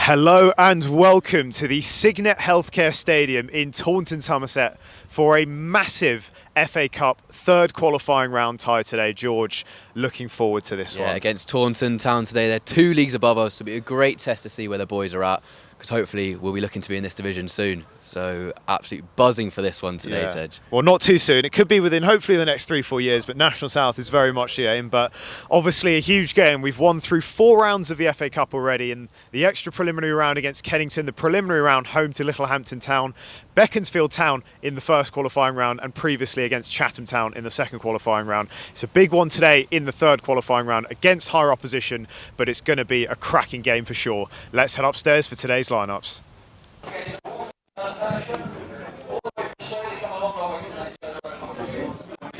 Hello and welcome to the Signet Healthcare Stadium in Taunton, Somerset for a massive FA Cup third qualifying round tie today. George, looking forward to this one. Yeah, against Taunton Town today. They're 2 leagues above us, so it'll be a great test to see where the boys are at, because hopefully we'll be looking to be in this division soon. So absolutely buzzing for this one today, Tej. Well, not too soon. It could be within hopefully the next 3-4 years, but National South is very much the aim. But obviously a huge game. We've won through 4 rounds of the FA Cup already, and the extra preliminary round against Kennington, the preliminary round home to Littlehampton Town, Beaconsfield Town in the first qualifying round, and previously against Chatham Town in the second qualifying round. It's a big one today in the third qualifying round against higher opposition, but it's going to be a cracking game for sure. Let's head upstairs for today's lineups.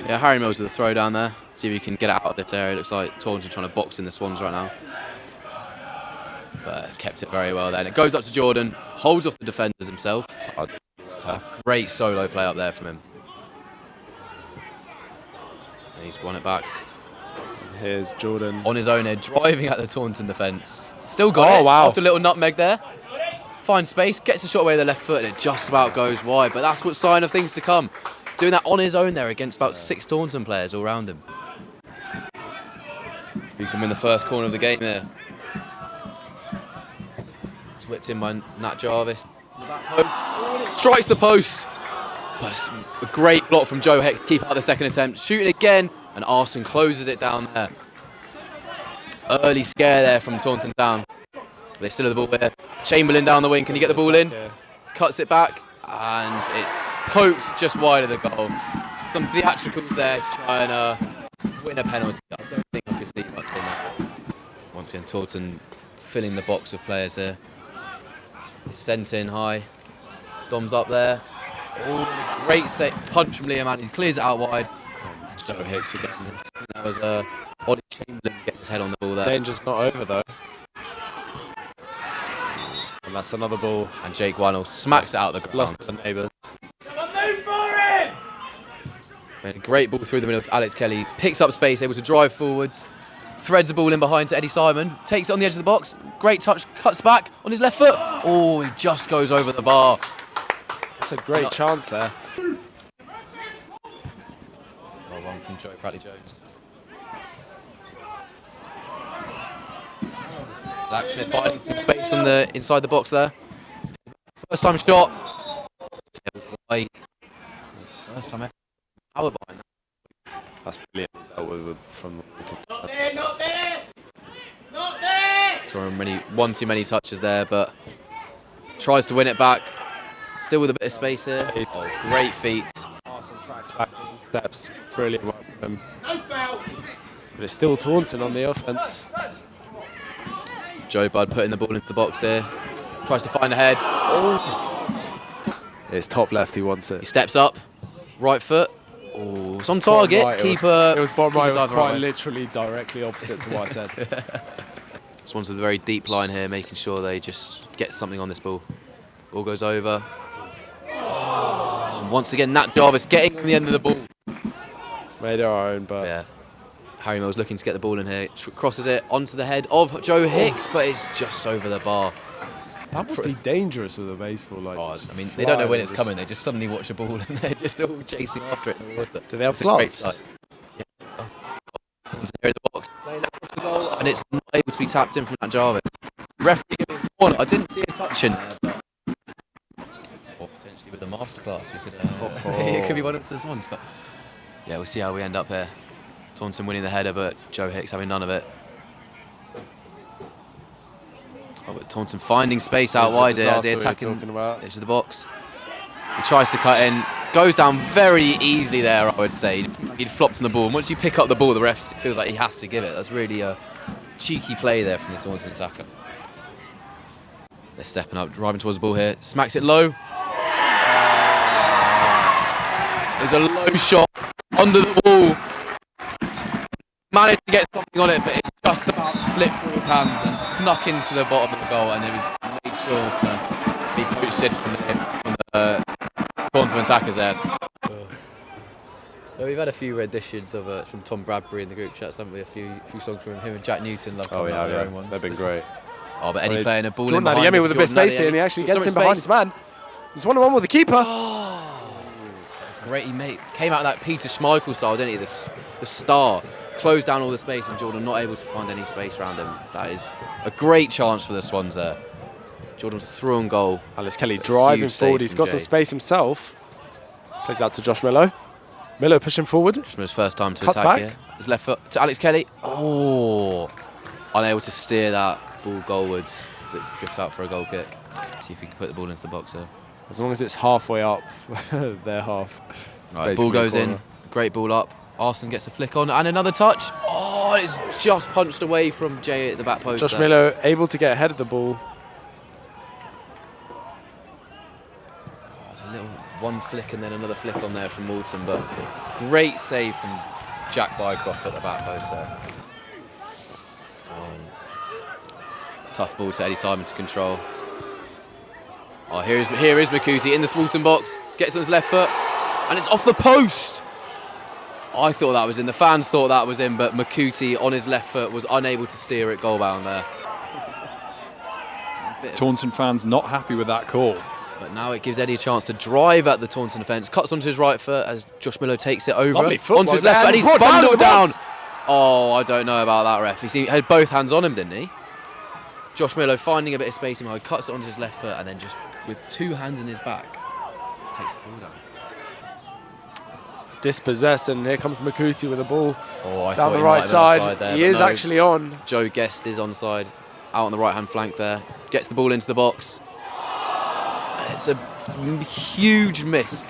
Yeah, Harry Mills with a throw down there. See if he can get it out of this area. Looks like Taunton trying to box in the Swans right now. But kept it very well then. It goes up to Jordan, holds off the defenders himself. Great solo play up there from him. And he's won it back. Here's Jordan. On his own here, driving at the Taunton defence. Still got it. Wow. After a little nutmeg there. Finds space, gets a shot away with the left foot, and it just about goes wide. But that's what sign of things to come. Doing that on his own there against about 6 Taunton players all around him. Who can win the first corner of the game there? It's whipped in by Nat Jarvis. Strikes the post. But it's a great block from Joe Heck to keep out the second attempt. Shooting again, and Arson closes it down there. Early scare there from Taunton Town. They still have the ball here. Chamberlain down the wing. Can he get the ball in? Cuts it back, and it's poked just wide of the goal. Some theatricals there to try and win a penalty. I don't think I can see much in that. Once again, Taunton filling the box with players here. He's sent in high. Dom's up there. Oh, great set punch from Liam, and he clears it out wide. Joe Hicks against this. That was Ollie Chamberlain getting his head on the ball there. Danger's not over though. And that's another ball. And Jake Winnell smacks it out the ground. Lost to the neighbours. A great ball through the middle to Alex Kelly. Picks up space, able to drive forwards. Threads the ball in behind to Eddie Simon. Takes it on the edge of the box. Great touch. Cuts back on his left foot. Oh, he just goes over the bar. That's a great chance there. Well, one from Joe Bradley-Jones. Blacksmith finding some space on the inside the box there. First time shot. Wide. First time power behind that. That's brilliant. Dealt with from the Not there! Not there! Torren one too many touches there, but tries to win it back. Still with a bit of space here. Oh, great feet. Arson tracks back, steps, brilliant work from him. But it's still Taunton on the offence. Joe Budd putting the ball into the box here. Tries to find a head. Oh. It's top left, he wants it. He steps up. Right foot. Oh, it's on target. Right. Keeper. It was bottom right. It was quite right. literally directly opposite to what I said. Swans with a very deep line here, making sure they just get something on this ball. Ball goes over. And once again, Nat Jarvis getting on the end of the ball. Made our own, but yeah. Harry Mills looking to get the ball in here. Crosses it onto the head of Joe Hicks, but it's just over the bar. that must be dangerous with a baseball. Like, I mean, they don't know when it's coming. They just suddenly watch a ball and they're just all chasing after it in the water. Do they have It's a great gloves? sight. Yeah. Comes here in the box, playing across the goal, and it's not able to be tapped in from Nat Jarvis. Referee giving a corner. I didn't see a touch in there, but or potentially with a masterclass, we could. It could be one of the ones, but yeah, we'll see how we end up here. Taunton winning the header, but Joe Hicks having none of it. Oh, but Taunton finding space out wide here. The attacking edge of the box. He tries to cut in. Goes down very easily there, I would say. He'd flopped on the ball. And once you pick up the ball, the ref feels like he has to give it. That's really a cheeky play there from the Taunton attacker. They're stepping up, driving towards the ball here. Smacks it low. There's a low shot under the ball. Managed to get something on it, but it just about slipped through his hands and snuck into the bottom of the goal, and it was made sure to be posted from the quantum attackers there. We've had a few renditions of from Tom Bradbury in the group chats, haven't we? A few songs from him and Jack Newton. Oh yeah, they've been great. Oh, but Eddie playing a ball Jordan in behind. Adeyemi with a bit of space here, and he actually gets in behind his man. He's 1-on-1 with the keeper. Great, he came out of that Peter Schmeichel style, didn't he? The star. Closed down all the space, and Jordan not able to find any space around him. That is a great chance for the Swans there. Jordan's through on goal. Alex Kelly driving forward. He's got some space himself. Plays out to Josh Millo. Millo pushing forward. Josh Millo's first time to Cuts attack back. here. His left foot to Alex Kelly. Oh, unable to steer that ball goalwards as it drifts out for a goal kick. See if he can put the ball into the box here. As long as it's halfway up their half. Right, ball goes in. Great ball up. Arsene gets a flick on and another touch. Oh, it's just punched away from Jay at the back post. Josh Millo able to get ahead of the ball. There's a little one flick and then another flick on there from Moulton, but great save from Jack Bycroft at the back post there. A tough ball to Eddie Simon to control. Oh, here is Makuti in the Moulton box. Gets on his left foot, and it's off the post. I thought that was in. The fans thought that was in, but Makuti on his left foot was unable to steer it goal bound there. Taunton fans not happy with that call. But now it gives Eddie a chance to drive at the Taunton defence. Cuts onto his right foot as Josh Millo takes it over. Lovely footwork onto his left foot, and he's brought down bundled the down. box. Oh, I don't know about that, ref. He had both hands on him, didn't he? Josh Millo finding a bit of space in behind, cuts it onto his left foot, and then just with two hands in his back, just takes the ball down. Dispossessed, and here comes Makuti with the ball Oh, I down thought the he right might have been offside side. there, He but is no. actually on. Joe Guest is onside, out on the right-hand flank there. Gets the ball into the box. And it's a huge miss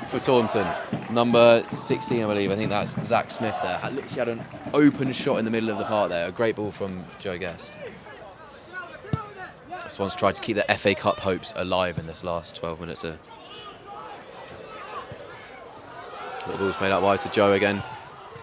for Taunton. Number 16, I believe. I think that's Zach Smith there. Literally had an open shot in the middle of the park there. A great ball from Joe Guest. The Swans tried to keep their FA Cup hopes alive in this last 12 minutes here. The ball's played out wide to Joe again.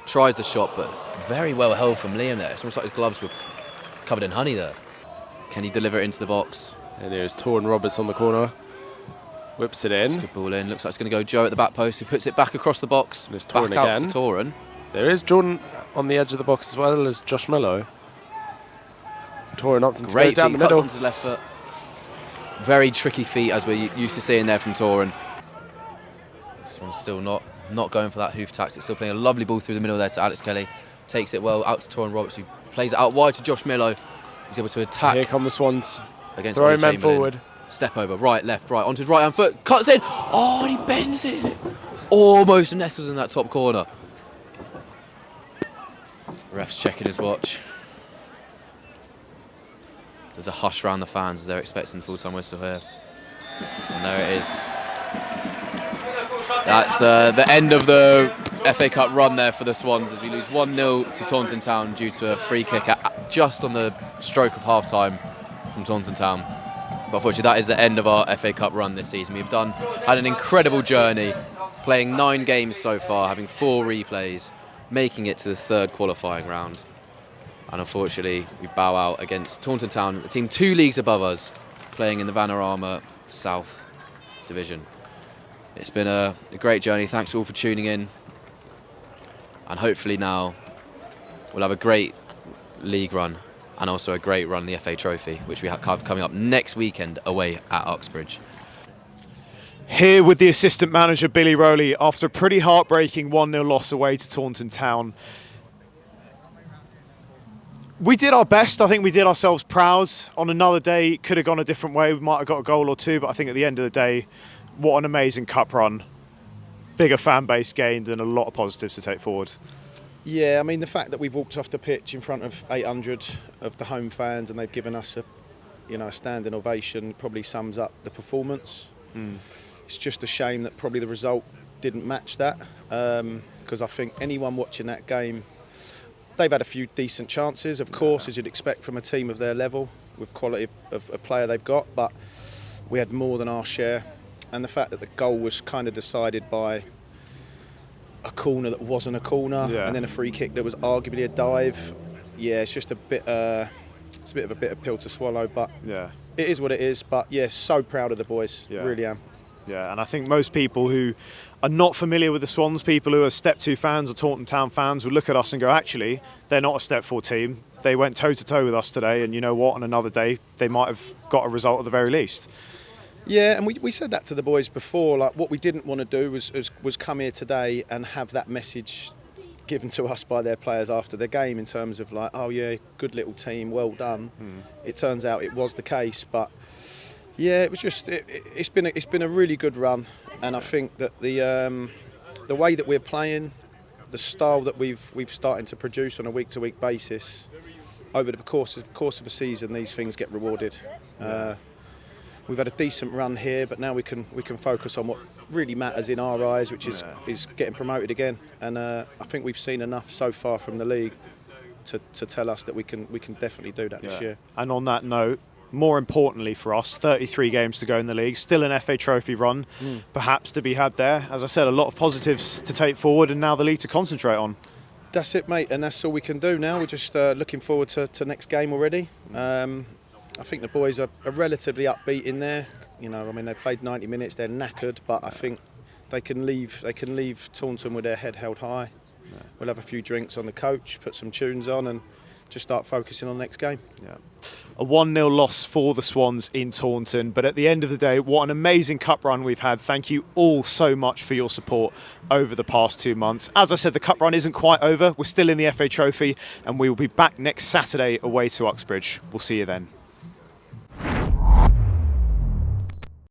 Tries the shot, but very well held from Liam there. It's almost like his gloves were covered in honey there. Can he deliver it into the box? And here's Torrin Roberts on the corner. Whips it in. Good ball in. Looks like it's going to go Joe at the back post, who puts it back across the box. And it's Back Torrin out again. to Torrin. There is Jordan on the edge of the box as well as Josh Millo. Torrin Upton to go Great down feet, the cuts middle. onto his left foot. Very tricky feet, as we're used to seeing there from Torrin. This one's still not going for that hoof tactic. Still playing a lovely ball through the middle there to Alex Kelly. Takes it well out to Torrin Roberts, who plays it out wide to Josh Millo. He's able to attack Here come the Swans. against Throwing Ollie men Chamberlain. forward. Step over, right, left, onto his right hand foot. Cuts in. Oh, and he bends it. Almost nestles in that top corner. Ref's checking his watch. There's a hush around the fans as they're expecting the full-time whistle here. And there it is. That's the end of the FA Cup run there for the Swans as we lose 1-0 to Taunton Town due to a free kick just on the stroke of half-time from Taunton Town. But unfortunately, that is the end of our FA Cup run this season. We've had an incredible journey, playing 9 games so far, having 4 replays, making it to the 3rd qualifying round. And unfortunately, we bow out against Taunton Town, the team 2 leagues above us, playing in the Vanarama South Division. It's been a great journey. Thanks all for tuning in. And hopefully now we'll have a great league run and also a great run in the FA Trophy, which we have coming up next weekend away at Uxbridge. Here with the assistant manager, Billy Rowley, after a pretty heartbreaking 1-0 loss away to Taunton Town. We did our best. I think we did ourselves proud. On another day, it could have gone a different way. We might have got a goal or two, but I think at the end of the day, what an amazing cup run. Bigger fan base gained and a lot of positives to take forward. Yeah, I mean, the fact that we've walked off the pitch in front of 800 of the home fans and they've given us a standing ovation probably sums up the performance. It's just a shame that probably the result didn't match that, because I think anyone watching that game, they've had a few decent chances, of course, as you'd expect from a team of their level, with quality of a player they've got, but we had more than our share. And the fact that the goal was kind of decided by a corner that wasn't a corner, and then a free kick that was arguably a dive. Yeah, it's just a bit of a bitter pill to swallow, but it is what it is. But yeah, so proud of the boys, really am. Yeah, and I think most people who are not familiar with the Swans, people who are Step 2 fans or Taunton Town fans, would look at us and go, actually, they're not a Step 4 team. They went toe-to-toe with us today, and you know what, on another day, they might have got a result at the very least. Yeah, and we said that to the boys before. Like, what we didn't want to do was come here today and have that message given to us by their players after the game in terms of like, oh yeah, good little team, well done. It turns out it was the case, but yeah, it was just it's been a really good run, and I think that the way that we're playing, the style that we've started to produce on a week-to-week basis over the course of a season, these things get rewarded. We've had a decent run here, but now we can focus on what really matters in our eyes, which is getting promoted again. And I think we've seen enough so far from the league to tell us that we can definitely do that this year. And on that note, more importantly for us, 33 games to go in the league, still an FA Trophy run, perhaps to be had there. As I said, a lot of positives to take forward, and now the league to concentrate on. That's it, mate, and that's all we can do now. We're just looking forward to next game already. I think the boys are relatively upbeat in there. You know, I mean, they played 90 minutes. They're knackered, but I think they can leave Taunton with their head held high. We'll have a few drinks on the coach, put some tunes on, and just start focusing on the next game. Yeah. A 1-0 loss for the Swans in Taunton, but at the end of the day, what an amazing cup run we've had. Thank you all so much for your support over the past 2 months. As I said, the cup run isn't quite over. We're still in the FA Trophy, and we will be back next Saturday away to Uxbridge. We'll see you then.